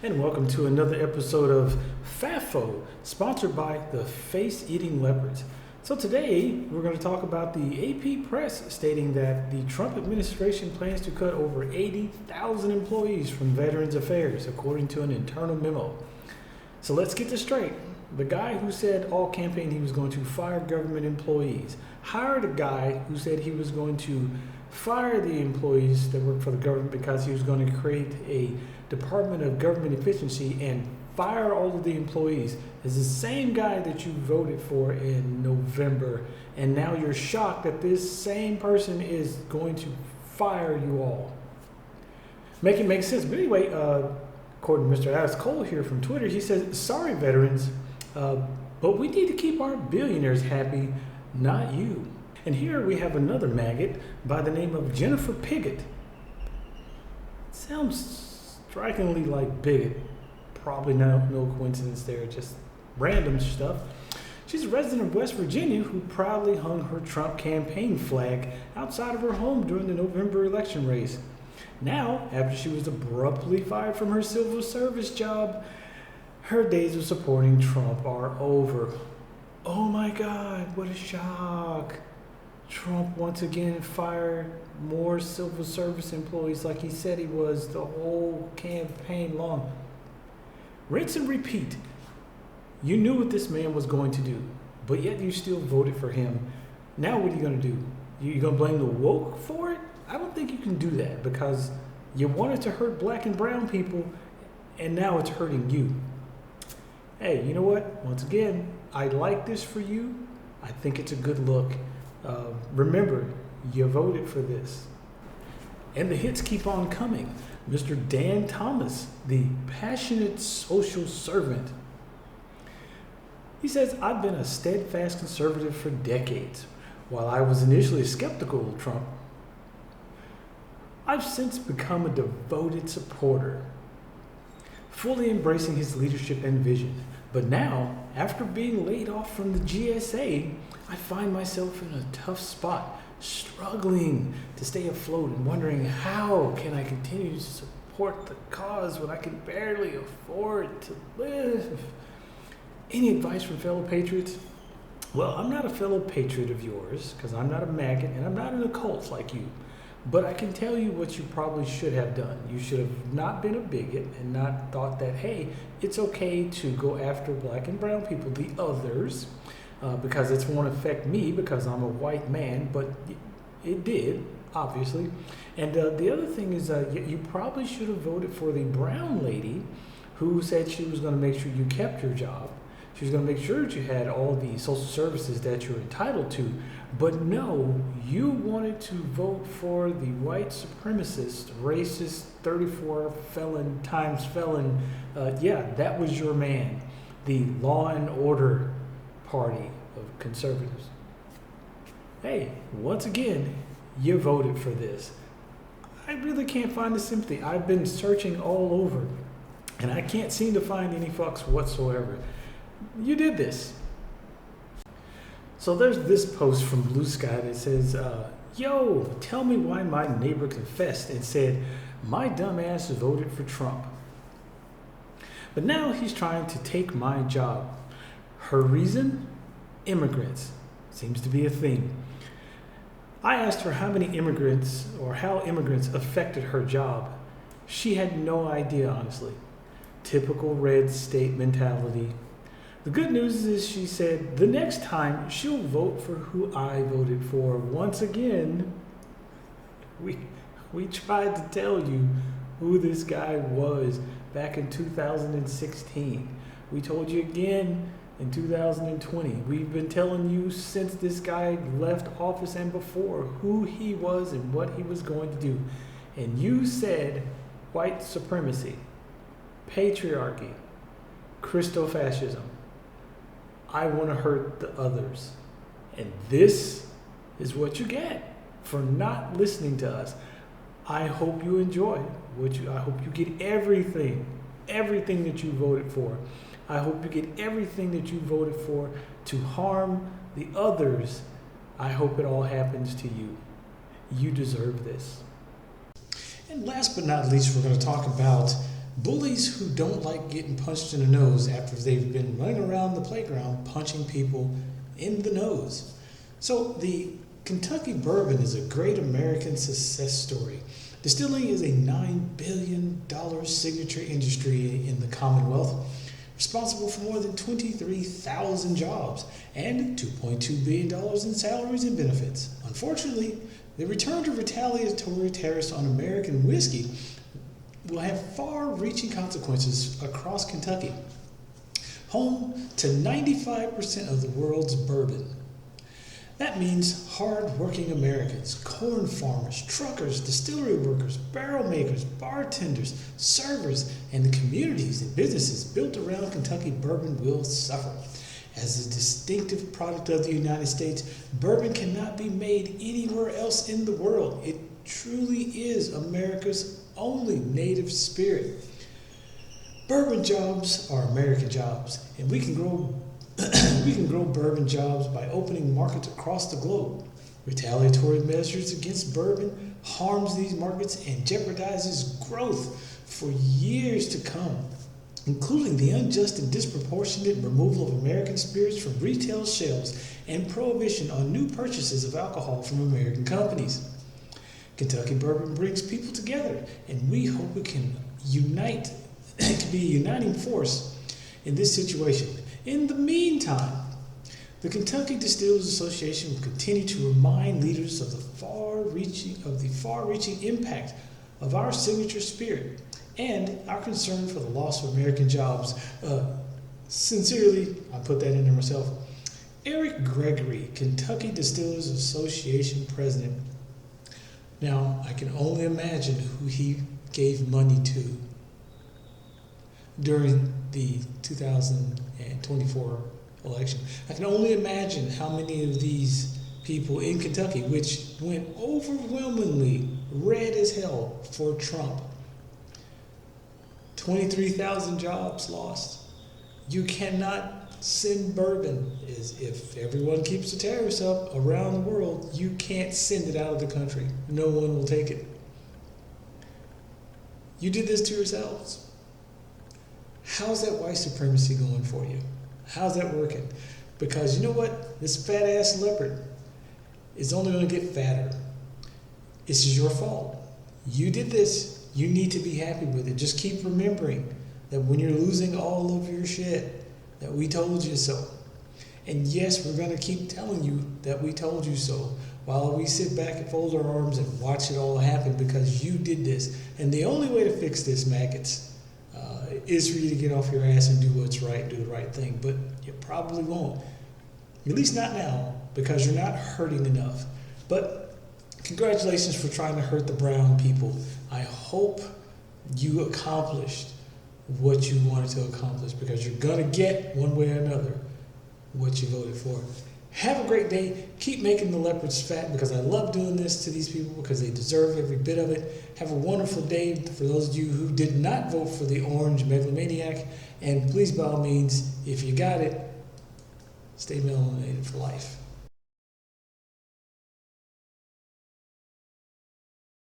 And welcome to another episode of FAFO, sponsored by the Face-Eating Leopards. So today, we're going to talk about the AP press stating that the Trump administration plans to cut over 80,000 employees from Veterans Affairs, according to an internal memo. So let's get this straight. The guy who said all campaign he was going to fire government employees hired a guy who said he was going to fire the employees that work for the government because he was going to create a Department of Government Efficiency and fire all of the employees. Is the same guy that you voted for in November, and now you're shocked that this same person is going to fire you all. Make it make sense. But anyway, according to Mr. Alex Cole here from Twitter, he says, sorry veterans, but we need to keep our billionaires happy, not you. And here we have another maggot by the name of Jennifer Piggott. Sounds strikingly like bigot. Probably no coincidence there, just random stuff. She's a resident of West Virginia who proudly hung her Trump campaign flag outside of her home during the November election race. Now, after she was abruptly fired from her civil service job, her days of supporting Trump are over. Oh my God, what a shock. Trump once again fired more civil service employees like he said he was the whole campaign long. Rinse and repeat. You knew what this man was going to do, but yet you still voted for him. Now what are you going to do? You going to blame the woke for it? I don't think you can do that because you wanted to hurt black and brown people, and now it's hurting you. Hey, you know what? Once again, I like this for you. I think it's a good look. Remember, you voted for this. And the hits keep on coming. Mr. Dan Thomas, the passionate social servant. He says, I've been a steadfast conservative for decades. While I was initially skeptical of Trump, I've since become a devoted supporter, fully embracing his leadership and vision. But now, after being laid off from the GSA, I find myself in a tough spot, struggling to stay afloat and wondering how can I continue to support the cause when I can barely afford to live. Any advice from fellow patriots? Well, I'm not a fellow patriot of yours because I'm not a MAGA and I'm not in a cult like you. But I can tell you what you probably should have done. You should have not been a bigot and not thought that, hey, it's okay to go after black and brown people, the others, because it won't affect me because I'm a white man, but it did, obviously. And the other thing is you probably should have voted for the brown lady who said she was going to make sure you kept your job. She was going to make sure that you had all the social services that you're entitled to. But no, you wanted to vote for the white supremacist, racist, 34 felon times felon. That was your man, the law and order party of conservatives. Hey, once again, you voted for this. I really can't find the sympathy. I've been searching all over, and I can't seem to find any fucks whatsoever. You did this. So there's this post from Blue Sky that says, yo, tell me why my neighbor confessed and said, my dumb ass voted for Trump. But now he's trying to take my job. Her reason? Immigrants. Seems to be a theme. I asked her how many immigrants or how immigrants affected her job. She had no idea, honestly. Typical red state mentality. The good news is she said the next time she'll vote for who I voted for. Once again, we tried to tell you who this guy was back in 2016. We told you again in 2020. We've been telling you since this guy left office and before who he was and what he was going to do. And you said white supremacy, patriarchy, Christofascism. I want to hurt the others. And this is what you get for not listening to us. I hope you enjoy I hope you get everything that you voted for. I hope you get everything that you voted for to harm the others. I hope it all happens to you. You deserve this. And last but not least, we're going to talk about Bullies who don't like getting punched in the nose after they've been running around the playground punching people in the nose. So the Kentucky bourbon is a great American success story. Distilling is a $9 billion signature industry in the Commonwealth, responsible for more than 23,000 jobs and $2.2 billion in salaries and benefits. Unfortunately, the return to retaliatory tariffs on American whiskey will have far-reaching consequences across Kentucky, home to 95% of the world's bourbon. That means hard-working Americans, corn farmers, truckers, distillery workers, barrel makers, bartenders, servers, and the communities and businesses built around Kentucky bourbon will suffer. As a distinctive product of the United States, bourbon cannot be made anywhere else in the world. It truly is America's only native spirit. Bourbon jobs are American jobs, and we can grow bourbon jobs by opening markets across the globe. Retaliatory measures against bourbon harms these markets and jeopardizes growth for years to come, including the unjust and disproportionate removal of American spirits from retail shelves and prohibition on new purchases of alcohol from American companies. Kentucky bourbon brings people together, and we hope it can unite, it can be a uniting force in this situation. In the meantime, the Kentucky Distillers Association will continue to remind leaders of the far-reaching impact of our signature spirit and our concern for the loss of American jobs. Sincerely, I put that in there myself, Eric Gregory, Kentucky Distillers Association President. Now, I can only imagine who he gave money to during the 2024 election. I can only imagine how many of these people in Kentucky, which went overwhelmingly red as hell for Trump, 23,000 jobs lost. You cannot send bourbon. If everyone keeps the tariffs up around the world, you can't send it out of the country. No one will take it. You did this to yourselves. How's that white supremacy going for you? How's that working? Because you know what? This fat ass leopard is only going to get fatter. This is your fault. You did this. You need to be happy with it. Just keep remembering that when you're losing all of your shit, that we told you so. And yes, we're going to keep telling you that we told you so while we sit back and fold our arms and watch it all happen because you did this. And the only way to fix this, MAGATS, is for you to get off your ass and do what's right, do the right thing. But you probably won't. At least not now, because you're not hurting enough. But congratulations for trying to hurt the brown people. I hope you accomplished what you wanted to accomplish, because you're going to get, one way or another, what you voted for. Have a great day. Keep making the leopards fat, because I love doing this to these people because they deserve every bit of it. Have a wonderful day for those of you who did not vote for the orange megalomaniac. And please, by all means, if you got it, stay melanated for life.